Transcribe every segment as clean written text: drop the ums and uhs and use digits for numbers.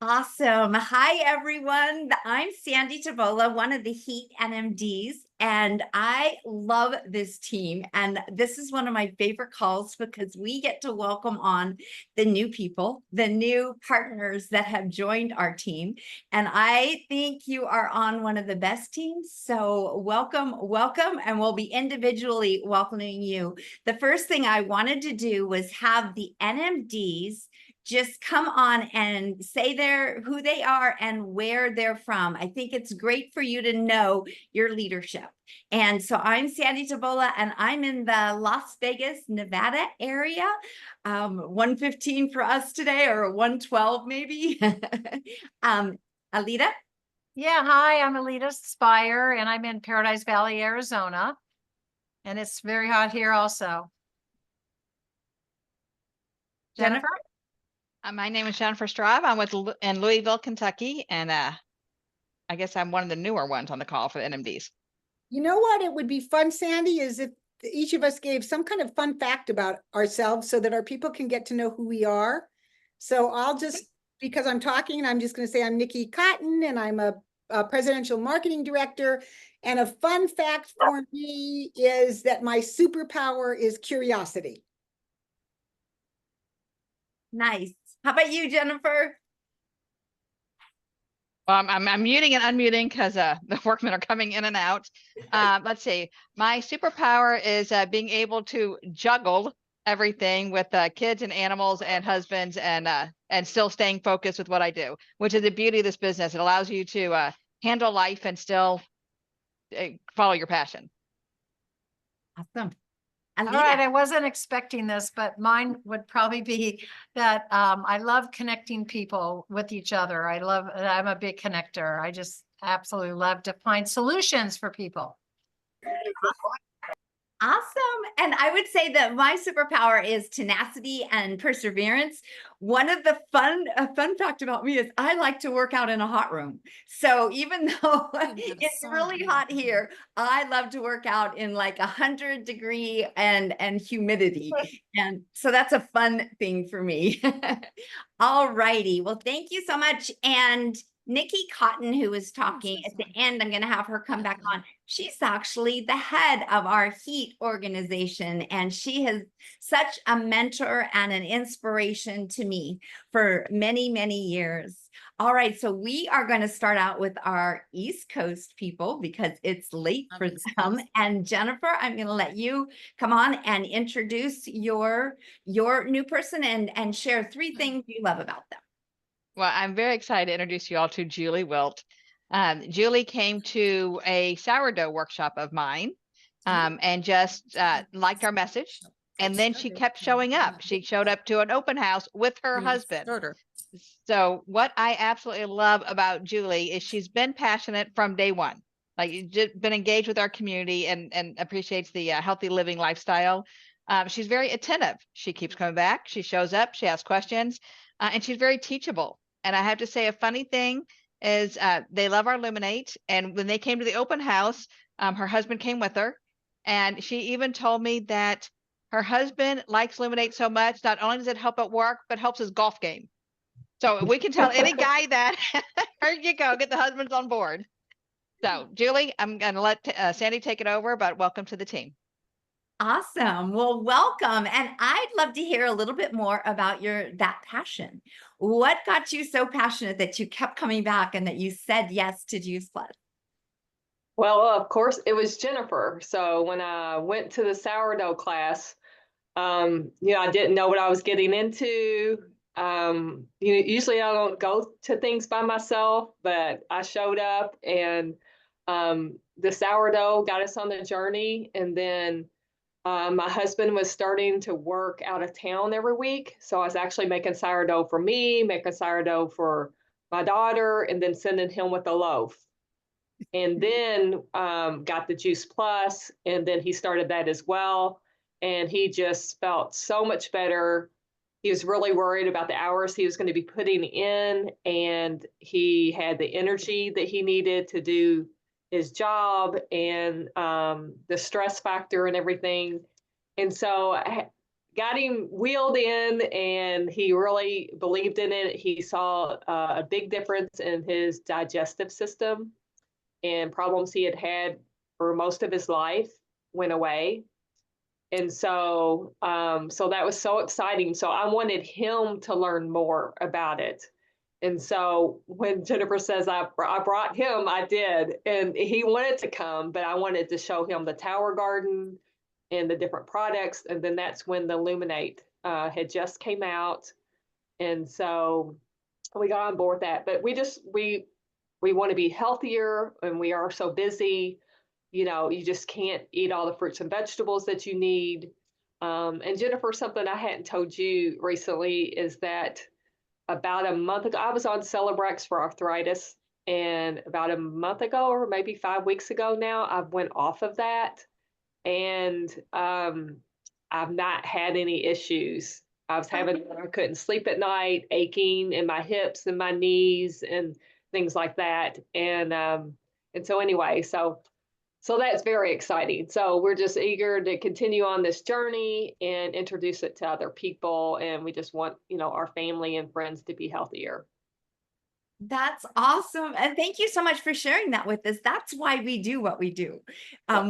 Awesome. Hi, everyone. I'm Sandy Tavola, one of the Heat NMDs, and I love this team. And this is one of my favorite calls because we get to welcome on the new people, the new partners that have joined our team. And I think you are on one of the best teams. So welcome, welcome. And we'll be individually welcoming you. The first thing I wanted to do was have the NMDs just come on and say who they are and where they're from. I think it's great for you to know your leadership. And so I'm Sandy Tavola, and I'm in the Las Vegas, Nevada area. 1:15 for us today, or 1:12 maybe. Alita? Yeah, hi, I'm Alita Spire, and I'm in Paradise Valley, Arizona. And it's very hot here also. Jennifer? My name is Jennifer Straub. I'm in Louisville, Kentucky, and I guess I'm one of the newer ones on the call for the NMDs. You know what? It would be fun, Sandy, is if each of us gave some kind of fun fact about ourselves so that our people can get to know who we are. So I'll just, because I'm talking, I'm just going to say I'm Nikki Cotton, and I'm a presidential marketing director. And a fun fact for me is that my superpower is curiosity. Nice. How about you, Jennifer? I'm muting and unmuting because the workmen are coming in and out. Let's see. My superpower is being able to juggle everything with kids and animals and husbands, and still staying focused with what I do, which is the beauty of this business. It allows you to handle life and still follow your passion. Awesome. All right, I wasn't expecting this, but mine would probably be that I love connecting people with each other. I'm a big connector. I just absolutely love to find solutions for people. Awesome. And I would say that my superpower is tenacity and perseverance. One of the fun fact about me is I like to work out in a hot room. So even though it's really hot here, I love to work out in like 100-degree and humidity. And so that's a fun thing for me. All righty. Well, thank you so much. And Nikki Cotton, who was talking at the end, I'm going to have her come back on. She's actually the head of our Heat organization, and she is such a mentor and an inspiration to me for many, many years. All right, so we are going to start out with our East Coast people because it's late for them. And Jennifer, I'm going to let you come on and introduce your new person and share 3 things you love about them. Well, I'm very excited to introduce you all to Julie Wilt. Julie came to a sourdough workshop of mine and just liked our message. And then she kept showing up. She showed up to an open house with her husband. So what I absolutely love about Julie is she's been passionate from day one. Like, just been engaged with our community and appreciates the healthy living lifestyle. She's very attentive. She keeps coming back. She shows up. She asks questions. And she's very teachable. And I have to say, a funny thing is they love our Luminate. And when they came to the open house, her husband came with her. And she even told me that her husband likes Luminate so much, not only does it help at work, but helps his golf game. So we can tell any guy that, here you go, get the husbands on board. So Julie, I'm going to let Sandy take it over, but welcome to the team. Awesome. Well, welcome. And I'd love to hear a little bit more about that passion. What got you so passionate that you kept coming back and that you said yes to Juice Plus? Well, of course, it was Jennifer. So when I went to the sourdough class, I didn't know what I was getting into. Usually I don't go to things by myself, but I showed up, and the sourdough got us on the journey. And then my husband was starting to work out of town every week. So I was actually making sourdough for me, making sourdough for my daughter, and then sending him with a loaf. And then got the Juice Plus, and then he started that as well. And he just felt so much better. He was really worried about the hours he was going to be putting in, and he had the energy that he needed to do his job, and the stress factor and everything. And so got him wheeled in, and he really believed in it. He saw a big difference in his digestive system, and problems he had had for most of his life went away. And so, so that was so exciting. So I wanted him to learn more about it. And so when Jennifer says I brought him, I did. And he wanted to come, but I wanted to show him the Tower Garden and the different products. And then that's when the Illuminate had just came out. And so we got on board with that. But we want to be healthier, and we are so busy. You know, you just can't eat all the fruits and vegetables that you need. And Jennifer, something I hadn't told you recently is that about a month ago, I was on Celebrex for arthritis, and about a month ago, or maybe 5 weeks ago now, I went off of that, and I've not had any issues. I couldn't sleep at night, aching in my hips and my knees and things like that. And so anyway, so that's very exciting. So we're just eager to continue on this journey and introduce it to other people. And we just want, our family and friends to be healthier. That's awesome. And thank you so much for sharing that with us. That's why we do what we do.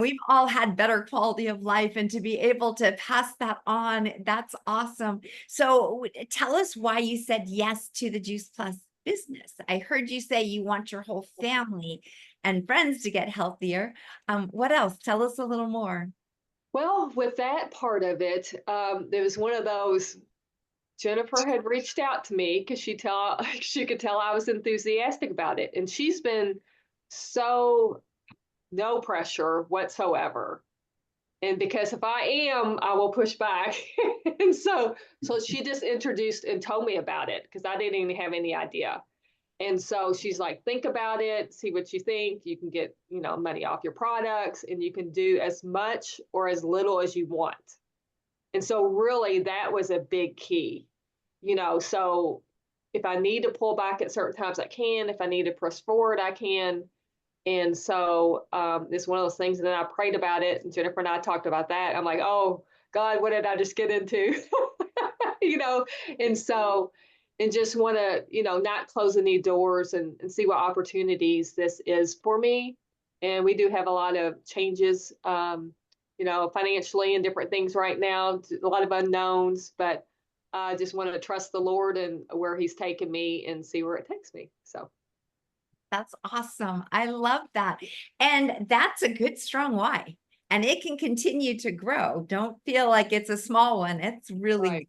We've all had better quality of life, and to be able to pass that on, that's awesome. So tell us why you said yes to the Juice Plus business. I heard you say you want your whole family and friends to get healthier. What else? Tell us a little more. Well, with that part of it, there was one of those. Jennifer had reached out to me because she could tell I was enthusiastic about it, and she's been so no pressure whatsoever. And because if I am, I will push back. And so she just introduced and told me about it because I didn't even have any idea. And so she's like, think about it, see what you think. You can get, money off your products, and you can do as much or as little as you want. And so really that was a big key, so if I need to pull back at certain times, I can. If I need to press forward, I can. And so it's one of those things. And then I prayed about it, and Jennifer and I talked about that. I'm like, oh God, what did I just get into? And so, and just want to, not close any doors and see what opportunities this is for me. And we do have a lot of changes, financially and different things right now, a lot of unknowns, but I just want to trust the Lord and where he's taken me and see where it takes me. So. That's awesome. I love that. And that's a good, strong why. And it can continue to grow. Don't feel like it's a small one. It's really Right.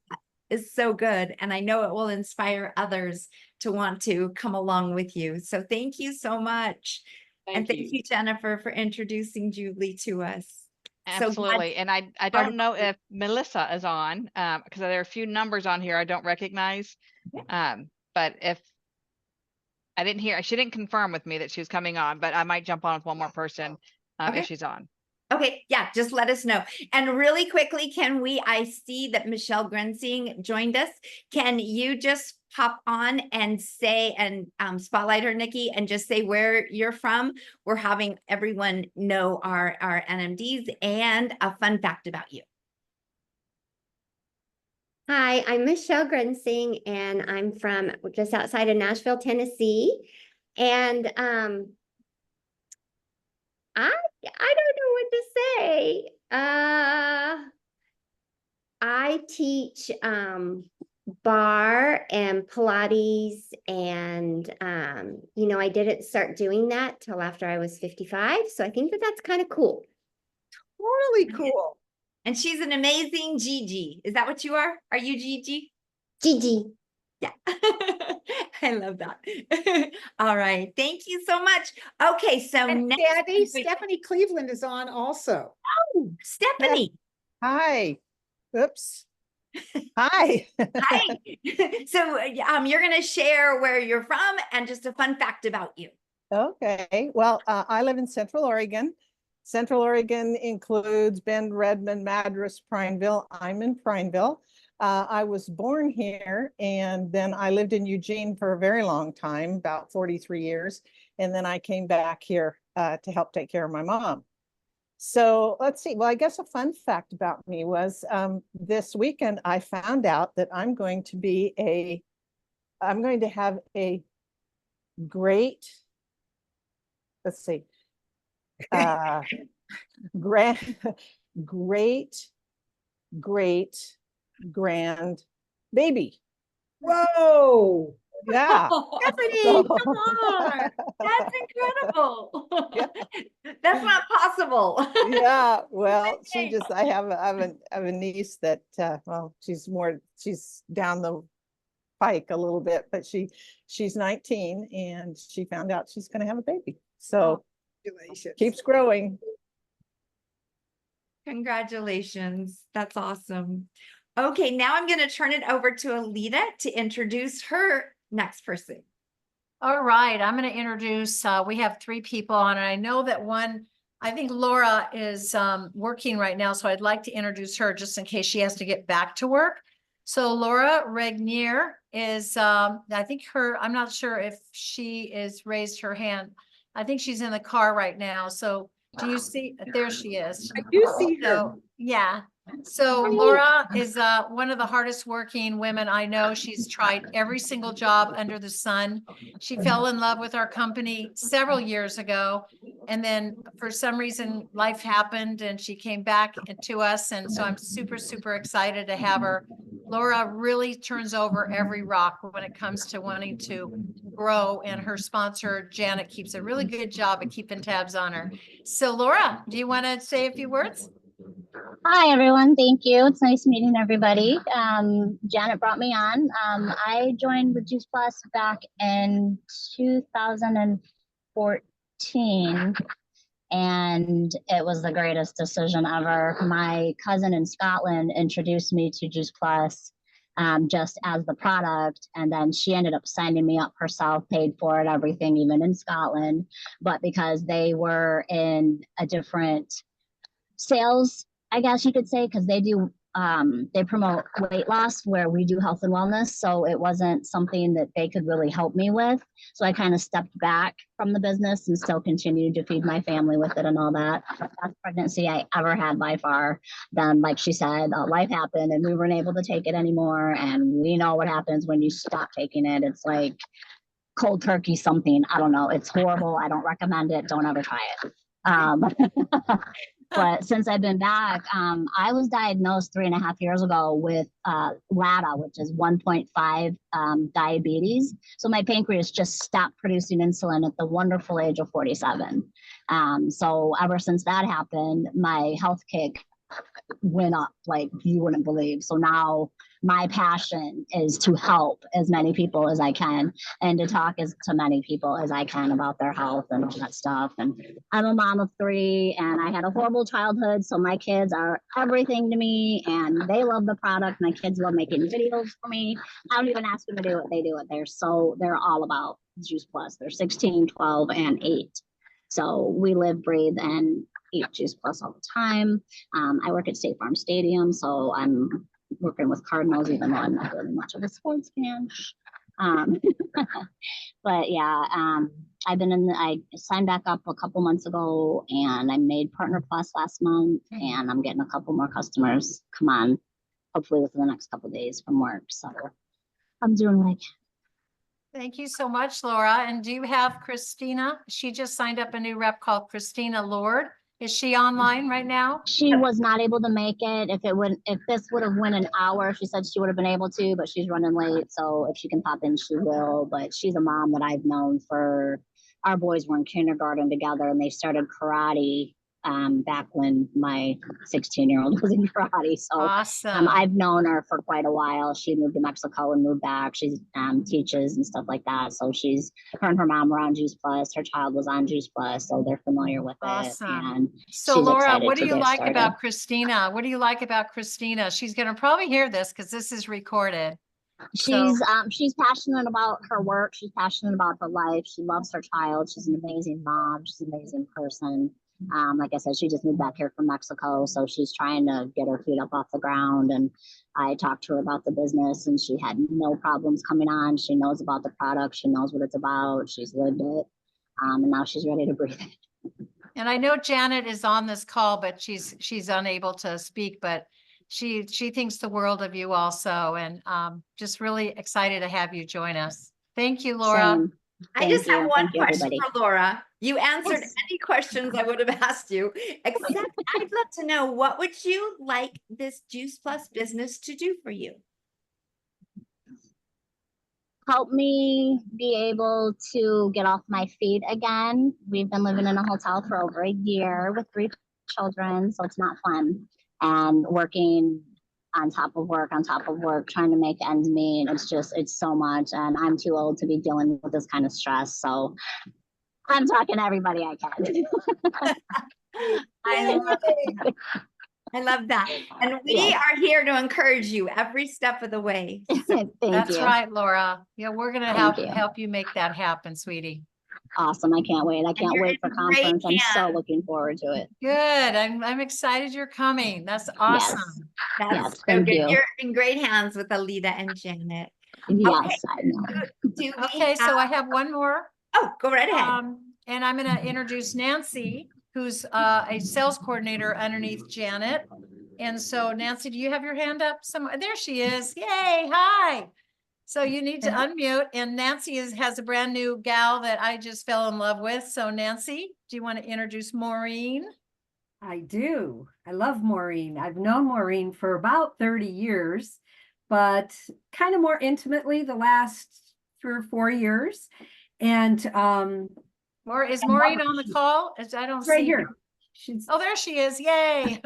is so good. And I know it will inspire others to want to come along with you. So thank you so much. And thank you, Jennifer, for introducing Julie to us. So glad- Absolutely. And I don't know if Melissa is on, because there are a few numbers on here I don't recognize. But if I didn't hear, she didn't confirm with me that she was coming on, but I might jump on with one more person if she's on. Okay, yeah, just let us know. And really quickly, I see that Michelle Grensing joined us. Can you just pop on and say, and spotlight her, Nikki, and just say where you're from? We're having everyone know our NMDs and a fun fact about you. Hi, I'm Michelle Grensing, and I'm from just outside of Nashville, Tennessee. And I don't know what to say. I teach bar and Pilates, and I didn't start doing that till after I was 55. So I think that's kind of cool. Really cool. And she's an amazing Gigi. Is that what you are? Are you Gigi? Gigi. Yeah. I love that. All right. Thank you so much. Okay. So And next Daddy, Stephanie Cleveland is on also. Stephanie. Hi. Oops. Hi. Hi. So you're going to share where you're from and just a fun fact about you. Okay. Well, I live in Central Oregon. Central Oregon includes Bend, Redmond, Madras, Prineville. I'm in Prineville. I was born here, and then I lived in Eugene for a very long time, about 43 years. And then I came back here to help take care of my mom. So let's see. Well, I guess a fun fact about me was this weekend I found out that I'm going to have a great, let's see, grand, great, great grand baby. Whoa. Yeah. Stephanie, So- come on. That's incredible. Yeah. That's not possible. Yeah, well, Amazing. I have a niece that, well, she's down the pike a little bit, but she's 19 and she found out she's gonna have a baby. So Congratulations. keeps growing. Congratulations. That's awesome. Okay, now I'm going to turn it over to Alita to introduce her next person. All right, I'm going to introduce, we have 3 people on, and I know that I think Laura is working right now, so I'd like to introduce her just in case she has to get back to work. So Laura Regnier is, I think I'm not sure if she is raised her hand. I think she's in the car right now. So do you see, there she is. I do see her. So, yeah. So Laura is one of the hardest working women I know. She's tried every single job under the sun. She fell in love with our company several years ago. And then for some reason, life happened and she came back to us. And so I'm super, super excited to have her. Laura really turns over every rock when it comes to wanting to grow. And her sponsor, Janet, keeps a really good job at keeping tabs on her. So Laura, do you want to say a few words? Hi, everyone. Thank you. It's nice meeting everybody. Janet brought me on. I joined with Juice Plus back in 2014, and it was the greatest decision ever. My cousin in Scotland introduced me to Juice Plus just as the product, and then she ended up signing me up herself, paid for it, everything, even in Scotland. But because they were in a different sales, I guess you could say, because they promote weight loss where we do health and wellness. So it wasn't something that they could really help me with. So I kind of stepped back from the business and still continued to feed my family with it and all that. Best pregnancy I ever had by far. Then, like she said, life happened and we weren't able to take it anymore. And we know what happens when you stop taking it. It's like cold turkey something. I don't know. It's horrible. I don't recommend it. Don't ever try it. But since I've been back, I was diagnosed 3.5 years ago with LADA, which is 1.5 diabetes. So my pancreas just stopped producing insulin at the wonderful age of 47. So ever since that happened, my health kick went up like you wouldn't believe. So now my passion is to help as many people as I can and to talk to many people as I can about their health and all that stuff. And I'm a mom of 3 and I had a horrible childhood. So my kids are everything to me and they love the product. My kids love making videos for me. I don't even ask them to do it. They do it. They're all about Juice Plus. They're 16, 12, and 8. So we live, breathe, and eat Juice Plus all the time. I work at State Farm Stadium, so I'm working with Cardinals, even though I'm not really much of a sports fan. But yeah, I signed back up a couple months ago and I made Partner Plus last month and I'm getting a couple more customers come on, hopefully within the next couple of days from work. So I'm doing like. Thank you so much, Laura. And do you have Christina? She just signed up a new rep called Christina Lord. Is she online right now? She was not able to make it. If this would have went an hour, she said she would have been able to, but she's running late. So if she can pop in, she will. But she's a mom that I've known our boys were in kindergarten together and they started karate back when my 16-year-old was in karate. So awesome. I've known her for quite a while. She moved to Mexico and moved back. She teaches and stuff like that. So her and her mom were on Juice Plus. Her child was on Juice Plus, so they're familiar with it. And so Laura, what do you like about Christina? What do you like about Christina? She's going to probably hear this because this is recorded. She's passionate about her work. She's passionate about her life. She loves her child. She's an amazing mom. She's an amazing person. Like I said, she just moved back here from Mexico, so she's trying to get her feet up off the ground. And I talked to her about the business and she had no problems coming on. She knows about the product. She knows what it's about. She's lived it. And now she's ready to breathe it. And I know Janet is on this call, but she's unable to speak, but she thinks the world of you also, and just really excited to have you join us. Thank you, Laura. Same. I just have one Thank you, question everybody. for Laura. You answered Yes. any questions I would have asked you, except I'd love to know, what would you like this Juice Plus business to do for you? Help me be able to get off my feet again. We've been living in a hotel for over a year with 3 children, so it's not fun. And working on top of work, trying to make ends meet. It's so much. And I'm too old to be dealing with this kind of stress. So I'm talking to everybody I can. I love it. I love that. And we Yes. are here to encourage you every step of the way. Thank That's you. right, Laura. Yeah, we're gonna Thank you. help you make that happen, sweetie. Awesome. I can't wait. I can't you're wait for in great conference. I'm so hands. looking forward to it. Good. I'm excited you're coming. That's awesome. That's Yes, so thank good. you. You're in great hands with Alita and Janet. Yes, I know. Do we Okay, so I have- have one more. Oh, go right ahead. And I'm gonna introduce Nancy, who's a sales coordinator underneath Janet. And so Nancy, do you have your hand up somewhere? There she is. Yay, hi. So you need to unmute, and Nancy has a brand new gal that I just fell in love with. So Nancy, do you want to introduce Maureen? I do. I love Maureen. I've known Maureen for about 30 years, but kind of more intimately the last 3 or 4 years. And Is Maureen on the call? I don't it's right see here. her. She's Oh, there she is. Yay.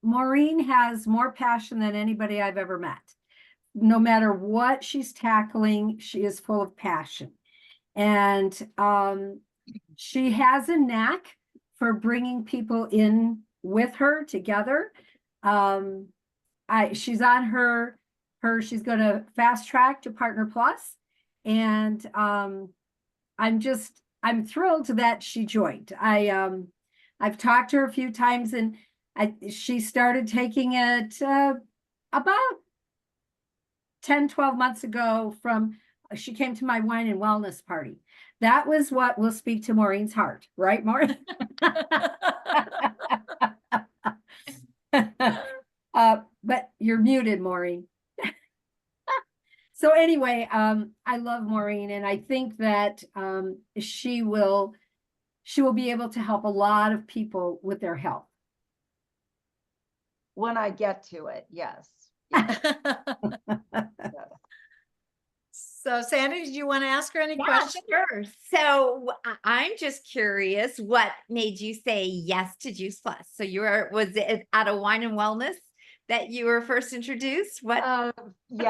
Maureen has more passion than anybody I've ever met. No matter what she's tackling, she is full of passion. And she has a knack for bringing people in with her together. She's on she's going to fast track to Partner Plus, and I'm thrilled that she joined. I've talked to her a few times, and she started taking it about 10, 12 months ago. She came to my wine and wellness party. That was what will speak to Maureen's heart, right, Maureen? But you're muted, Maureen. So anyway, I love Maureen, and I think that she will be able to help a lot of people with their health. When I get to it, yes. So Sandy, do you want to ask her any Yeah, questions? sure. So I'm just curious, what made you say yes to Juice Plus? So was it at a wine and wellness that you were first introduced? Yes,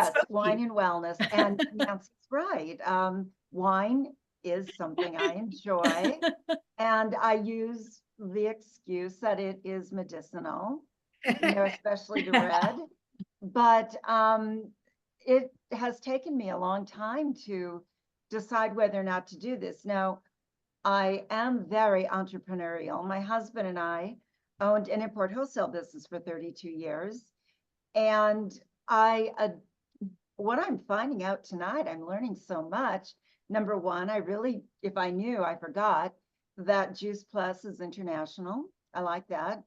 spoke to wine you? and wellness. And Nancy's right. Wine is something I enjoy. And I use the excuse that it is medicinal, especially the red. But it has taken me a long time to decide whether or not to do this. Now, I am very entrepreneurial. My husband and I owned an import wholesale business for 32 years. And what I'm finding out tonight, I'm learning so much. Number one, if I knew, I forgot that Juice Plus is international. I like that.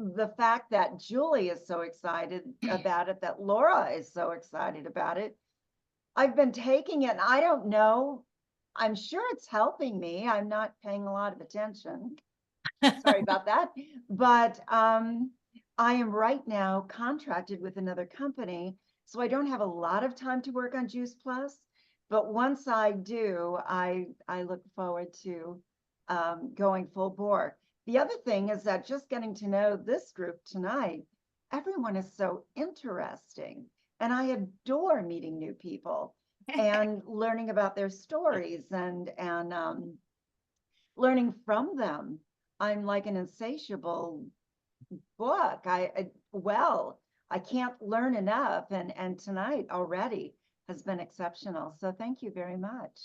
The fact that Julie is so excited about it, that Laura is so excited about it. I've been taking it, and I don't know. I'm sure it's helping me. I'm not paying a lot of attention. Sorry about that. But I am right now contracted with another company, so I don't have a lot of time to work on Juice Plus. But once I do, I look forward to going full bore. The other thing is that just getting to know this group tonight, everyone is so interesting. And I adore meeting new people and learning about their stories and learning from them. I'm like an insatiable book. I can't learn enough. And tonight already has been exceptional. So thank you very much.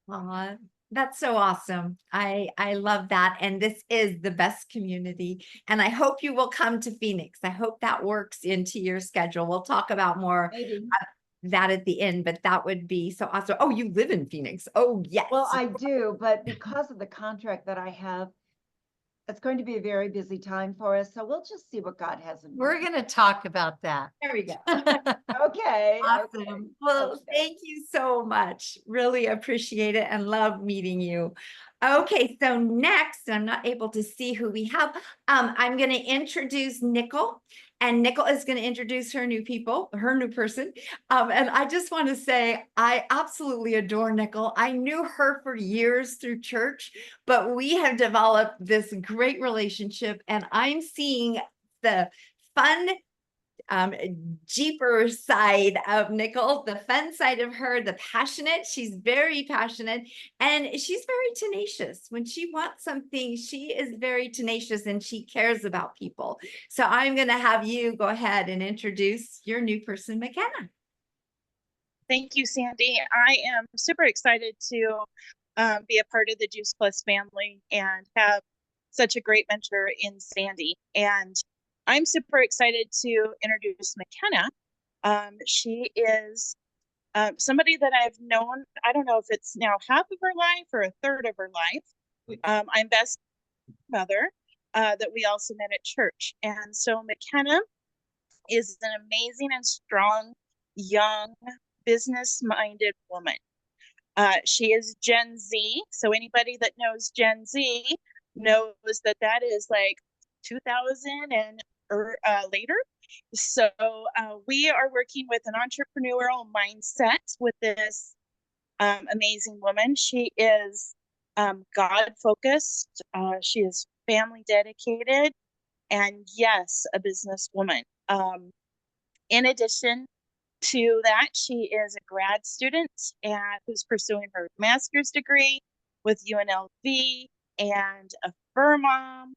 Aw, that's so awesome. I love that. And this is the best community. And I hope you will come to Phoenix. I hope that works into your schedule. We'll talk about more. Maybe. that at the end, but that would be so awesome. Oh, you live in Phoenix. Oh, yes. Well, I do, but because of the contract that I have, it's going to be a very busy time for us. So we'll just see what God has in We're mind. gonna talk about that. There we go. Okay. Awesome. Well, Okay. thank you so much. Really appreciate it and love meeting you. Okay, so next, I'm not able to see who we have. I'm going to introduce Nicole, and Nicole is going to introduce her new person. And I just want to say, I absolutely adore Nicole. I knew her for years through church, but we have developed this great relationship, and I'm seeing the fun Jeeper side of Nicole, the fun side of her, the passionate. She's very passionate and she's very tenacious. When she wants something, she is very tenacious and she cares about people. So I'm going to have you go ahead and introduce your new person, McKenna. Thank you, Sandy. I am super excited to be a part of the Juice Plus family and have such a great mentor in Sandy. And I'm super excited to introduce McKenna. She is somebody that I've known, I don't know if it's now half of her life or a third of her life. I'm best mother that we also met at church. And so McKenna is an amazing and strong, young, business-minded woman. She is Gen Z. So anybody that knows Gen Z knows that that is like 2000 and later. So we are working with an entrepreneurial mindset with this amazing woman. She is God focused. She is family dedicated, and yes, a businesswoman. In addition to that, she is a grad student and who's pursuing her master's degree with UNLV and a fur mom,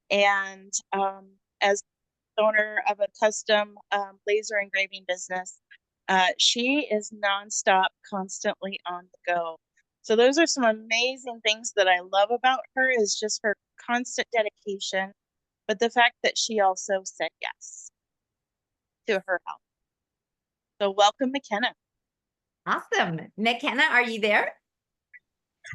and as owner of a custom laser engraving business. She is nonstop, constantly on the go. So those are some amazing things that I love about her, is just her constant dedication, but the fact that she also said yes to her health. So welcome, McKenna. Awesome. McKenna, are you there?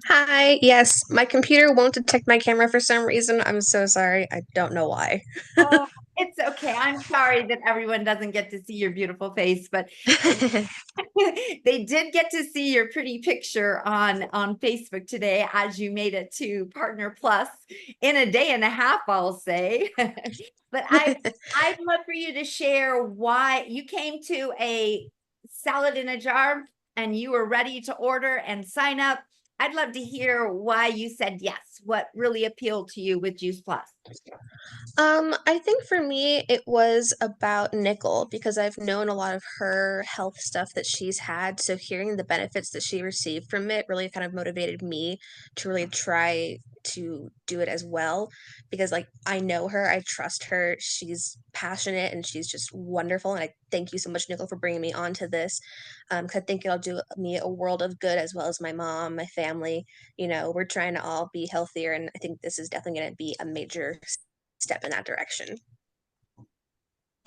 Hi, yes, my computer won't detect my camera for some reason. I'm so sorry. I don't know why. Oh, it's okay. I'm sorry that everyone doesn't get to see your beautiful face, but they did get to see your pretty picture on Facebook today as you made it to Partner Plus in a day and a half, I'll say. But I'd love for you to share why you came to a salad in a jar and you were ready to order and sign up. I'd love to hear why you said yes, what really appealed to you with Juice Plus. I think for me, it was about Nicole because I've known a lot of her health stuff that she's had. So hearing the benefits that she received from it really kind of motivated me to really try to do it as well. Because like I know her, I trust her, she's passionate and she's just wonderful. And I thank you so much, Nicole, for bringing me onto this. 'Cause I think it'll do me a world of good as well as my mom, my family. You know, we're trying to all be healthier, and I think this is definitely going to be a major step in that direction.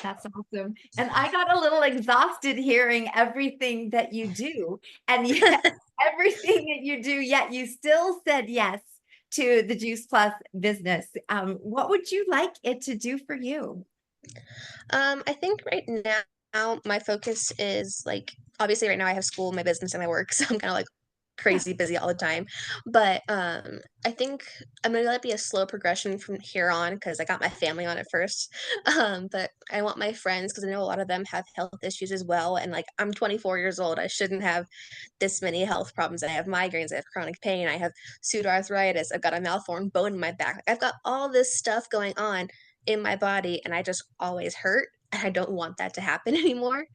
That's awesome. And I got a little exhausted hearing everything that you do, and yet everything that you do, yet you still said yes to the Juice Plus business. What would you like it to do for you? I think right now my focus is like obviously right now I have school, my business, and my work, so I'm kind of like crazy busy all the time. But I think I'm gonna let it be a slow progression from here on because I got my family on it first. But I want my friends because I know a lot of them have health issues as well. And like I'm 24 years old, I shouldn't have this many health problems. I have migraines, I have chronic pain, I have pseudoarthritis, I've got a malformed bone in my back. Like, I've got all this stuff going on in my body, and I just always hurt. And I don't want that to happen anymore.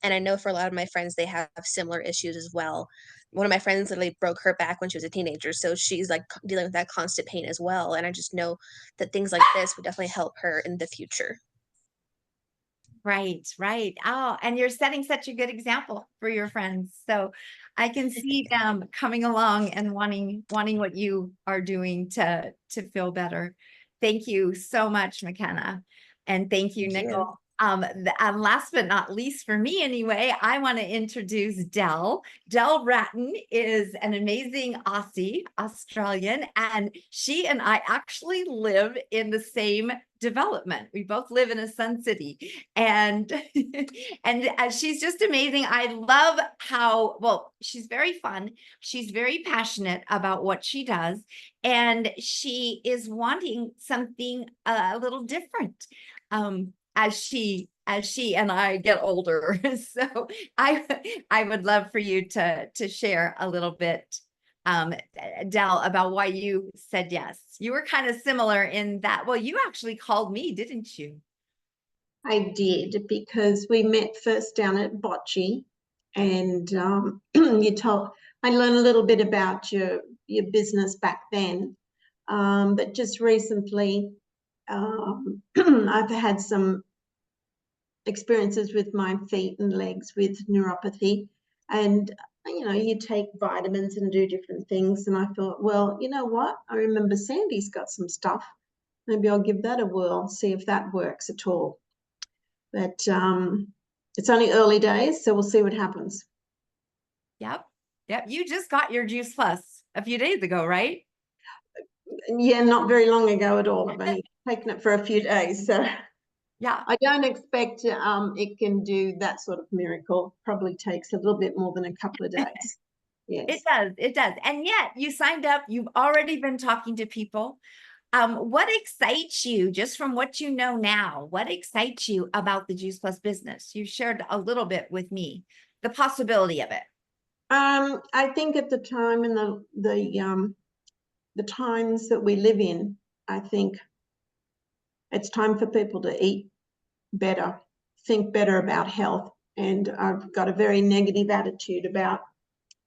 And I know for a lot of my friends, they have similar issues as well. One of my friends literally broke her back when she was a teenager, so she's like dealing with that constant pain as well. And I just know that things like this would definitely help her in the future. Right, right. Oh, and you're setting such a good example for your friends. So I can see them coming along and wanting what you are doing to feel better. Thank you so much, McKenna. And thank you, Thank you. Nicole. And last but not least for me anyway, I want to introduce Dell. Dell Ratton is an amazing Aussie, Australian, and she and I actually live in the same development. We both live in a Sun City, and she's just amazing. I love how, well, she's very fun. She's very passionate about what she does, and she is wanting something a little different. As she and I get older. So I would love for you to share a little bit, Dell, about why you said yes. You were kind of similar in that, well, you actually called me, didn't you? I did, because we met first down at Bocce, and you told, I learned a little bit about your business back then, but just recently I've had some experiences with my feet and legs with neuropathy, and you take vitamins and do different things, and I thought, well, you know what, I remember Sandy's got some stuff, maybe I'll give that a whirl, see if that works at all. But it's only early days, so we'll see what happens. Yep. You just got your Juice Plus a few days ago, right? Yeah, not very long ago at all. I've only taken it for a few days, so yeah, I don't expect it can do that sort of miracle. Probably takes a little bit more than a couple of days. Yes. It does. And yet you signed up, you've already been talking to people. What excites you, just from what you know now, what excites you about the Juice Plus business? You shared a little bit with me, the possibility of it. I think at the time and the times that we live in, I think it's time for people to eat better, think better about health. And I've got a very negative attitude about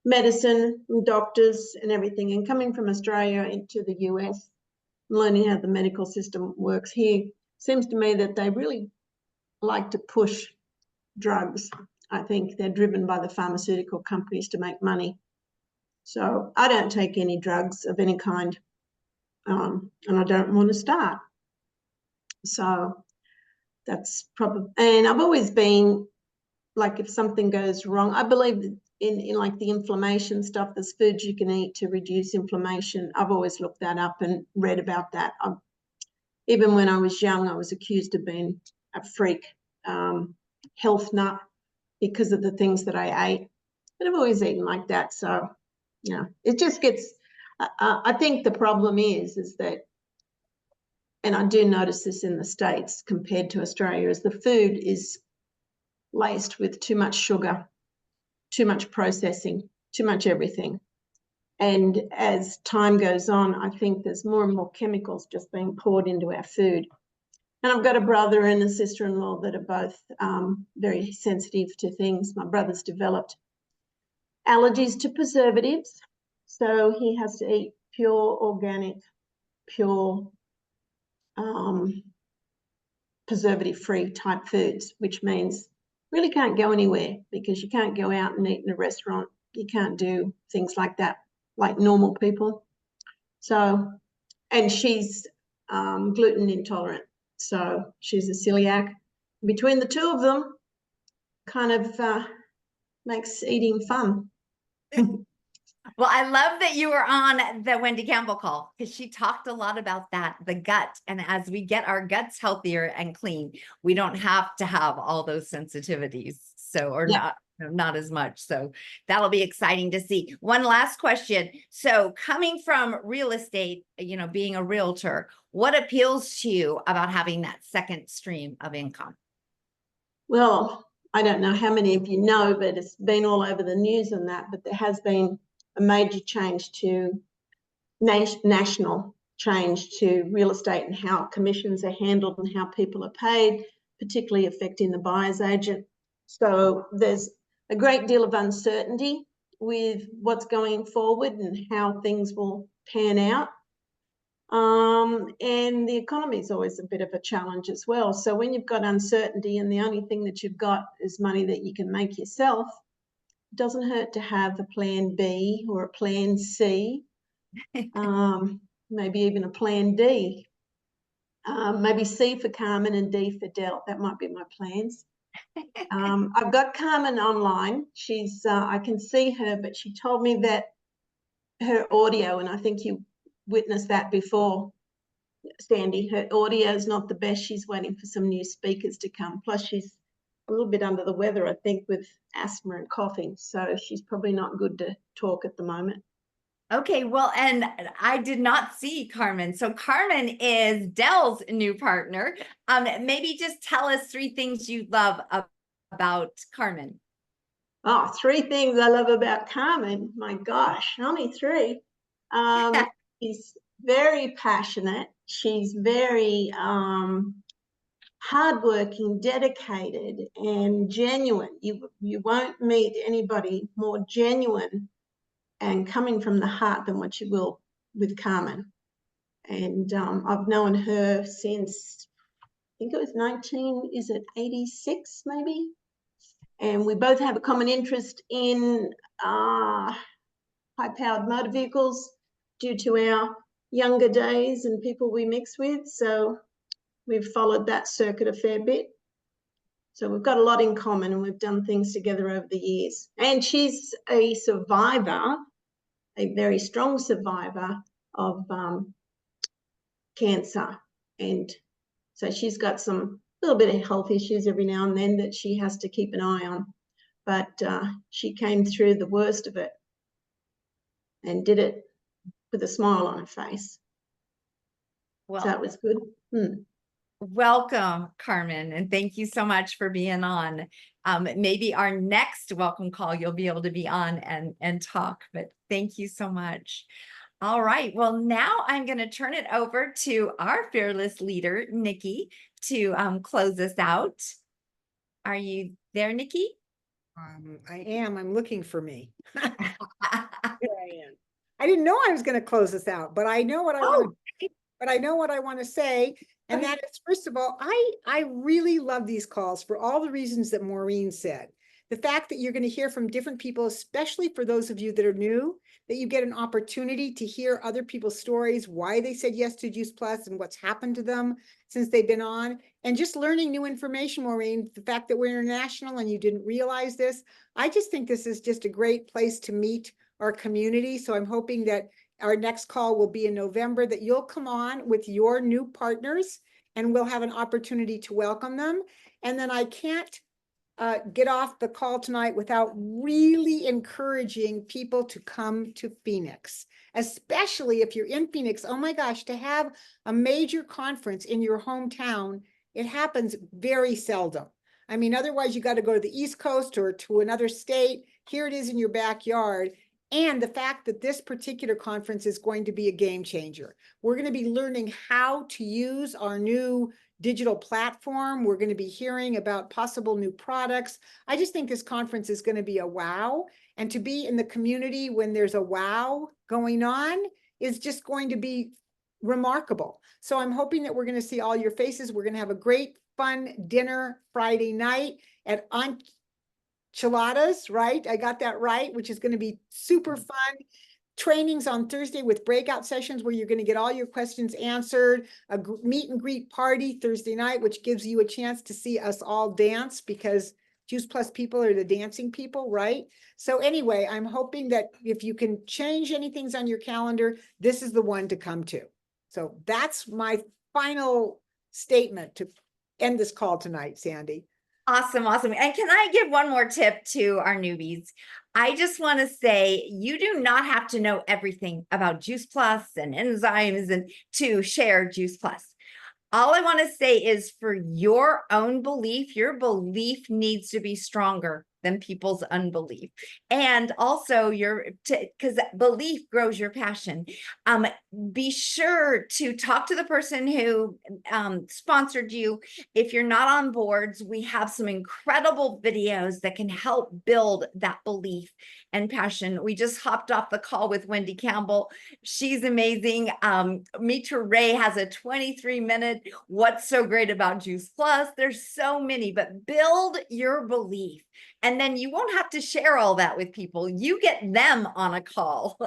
medicine and doctors and everything. And coming from Australia into the US, learning how the medical system works here, seems to me that they really like to push drugs. I think they're driven by the pharmaceutical companies to make money. So I don't take any drugs of any kind, and I don't want to start. So that's probably, and I've always been like, if something goes wrong, I believe in like the inflammation stuff, there's foods you can eat to reduce inflammation. I've always looked that up and read about that. Even when I was young, I was accused of being a freak health nut because of the things that I ate, but I've always eaten like that. So, it just gets, I think the problem is that, and I do notice this in the States compared to Australia, is the food is laced with too much sugar, too much processing, too much everything. And as time goes on, I think there's more and more chemicals just being poured into our food. And I've got a brother and a sister-in-law that are both very sensitive to things. My brother's developed allergies to preservatives, so he has to eat pure organic, pure preservative-free type foods, which means really can't go anywhere, because you can't go out and eat in a restaurant. You can't do things like that like normal people. So, and she's gluten intolerant, so she's a celiac. Between the two of them, kind of makes eating fun. Well, I love that you were on the Wendy Campbell call, because she talked a lot about that, the gut. And as we get our guts healthier and clean, we don't have to have all those sensitivities. So, or not as much. So that'll be exciting to see. One last question. So coming from real estate, being a realtor, what appeals to you about having that second stream of income? Well, I don't know how many of you know, but it's been all over the news and that, but there has been a major change to national change to real estate and how commissions are handled and how people are paid, particularly affecting the buyer's agent. So there's a great deal of uncertainty with what's going forward and how things will pan out. And the economy is always a bit of a challenge as well. So when you've got uncertainty and the only thing that you've got is money that you can make yourself, it doesn't hurt to have a plan B or a plan C, maybe even a plan D. Maybe C for Carmen and D for Dell. That might be my plans. I've got Carmen online. She's, I can see her, but she told me that her audio, and I think you witnessed that before, Sandy, her audio is not the best. She's waiting for some new speakers to come. Plus, she's a little bit under the weather, I think, with asthma and coughing. So she's probably not good to talk at the moment. Okay, well, and I did not see Carmen. So Carmen is Dell's new partner. Maybe just tell us 3 things you love about Carmen. Oh, 3 things I love about Carmen. My gosh, only 3. She's very passionate. She's very hardworking, dedicated, and genuine. You won't meet anybody more genuine and coming from the heart than what you will with Carmen. And I've known her since, I think it was 86 maybe? And we both have a common interest in high-powered motor vehicles due to our younger days and people we mix with. So we've followed that circuit a fair bit. So we've got a lot in common and we've done things together over the years. And she's a survivor, a very strong survivor of cancer. And so she's got some little bit of health issues every now and then that she has to keep an eye on. But she came through the worst of it and did it with a smile on her face. Well, so that was good. Welcome, Carmen, and thank you so much for being on. Maybe our next welcome call, you'll be able to be on and talk, but thank you so much. All right, well, now I'm going to turn it over to our fearless leader, Nikki, to close us out. Are you there, Nikki? I am. I'm looking for me. Here I am. I didn't know I was going to close this out, but I know what I want to say. But I know what I want to say. And that is, first of all, I really love these calls for all the reasons that Maureen said. The fact that you're going to hear from different people, especially for those of you that are new, that you get an opportunity to hear other people's stories, why they said yes to Juice Plus and what's happened to them since they've been on, and just learning new information, Maureen, the fact that we're international and you didn't realize this. I just think this is just a great place to meet our community. So I'm hoping that our next call will be in November, that you'll come on with your new partners and we'll have an opportunity to welcome them. And then I can't get off the call tonight without really encouraging people to come to Phoenix, especially if you're in Phoenix. Oh my gosh, to have a major conference in your hometown, it happens very seldom. I mean, otherwise you got to go to the East Coast or to another state. Here it is in your backyard. And the fact that this particular conference is going to be a game changer. We're going to be learning how to use our new digital platform. We're going to be hearing about possible new products. I just think this conference is going to be a wow. And to be in the community when there's a wow going on is just going to be remarkable. So I'm hoping that we're going to see all your faces. We're going to have a great, fun dinner Friday night at Enchiladas, right? I got that right, which is going to be super fun. Trainings on Thursday with breakout sessions where you're going to get all your questions answered. A meet and greet party Thursday night, which gives you a chance to see us all dance because Juice Plus people are the dancing people, right? So anyway, I'm hoping that if you can change anything on your calendar, this is the one to come to. So that's my final statement to end this call tonight, Sandy. Awesome, awesome. And can I give one more tip to our newbies? I just want to say you do not have to know everything about Juice Plus and enzymes and to share Juice Plus. All I want to say is for your own belief, your belief needs to be stronger than people's unbelief. And also because belief grows your passion. Be sure to talk to the person who sponsored you. If you're not on boards, we have some incredible videos that can help build that belief and passion. We just hopped off the call with Wendy Campbell. She's amazing. Mitra Ray has a 23-minute What's So Great About Juice Plus. There's so many, but build your belief. And then you won't have to share all that with people. You get them on a call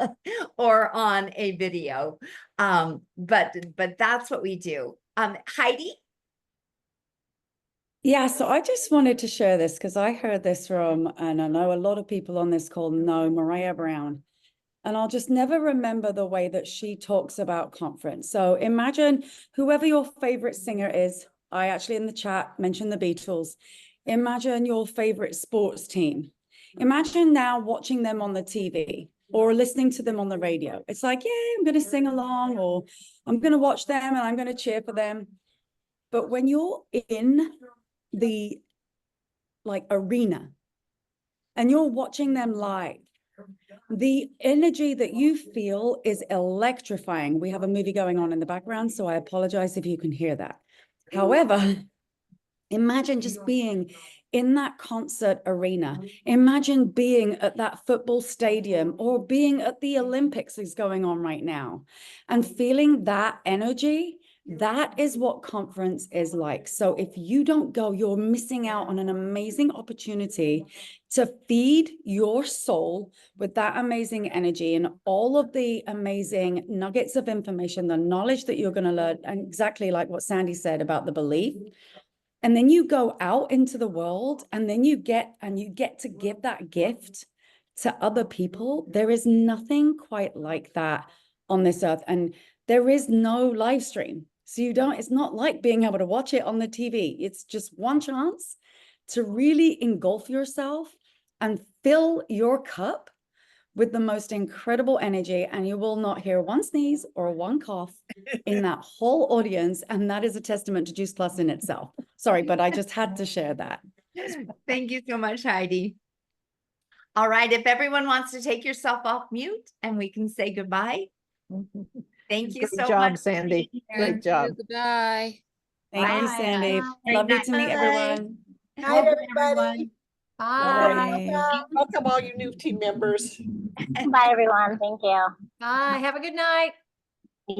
or on a video. But that's what we do. Heidi? Yeah, so I just wanted to share this because I heard this from, and I know a lot of people on this call know Mariah Brown. And I'll just never remember the way that she talks about conference. So imagine whoever your favorite singer is. I actually in the chat mentioned the Beatles. Imagine your favorite sports team. Imagine now watching them on the TV or listening to them on the radio. It's like, yeah, I'm going to sing along, or I'm going to watch them and I'm going to cheer for them. But when you're in the arena and you're watching them live, the energy that you feel is electrifying. We have a movie going on in the background, so I apologize if you can hear that. However, imagine just being in that concert arena. Imagine being at that football stadium or being at the Olympics is going on right now and feeling that energy. That is what conference is like. So if you don't go, you're missing out on an amazing opportunity to feed your soul with that amazing energy and all of the amazing nuggets of information, the knowledge that you're going to learn, and exactly like what Sandy said about the belief. And then you go out into the world and then you get to give that gift to other people. There is nothing quite like that on this earth. And there is no live stream. So it's not like being able to watch it on the TV. It's just one chance to really engulf yourself and fill your cup with the most incredible energy. And you will not hear one sneeze or one cough in that whole audience. And that is a testament to Juice Plus in itself. Sorry, but I just had to share that. Thank you so much, Heidi. All right, if everyone wants to take yourself off mute and we can say goodbye. Thank you Good so job, much. Sandy. Great job. Goodbye. Thank you, Bye. Sandy. Bye. Lovely to meet Bye. everyone. Night, everybody. Bye. Welcome all you new team members. Bye, everyone. Thank you. Bye. Have a good night.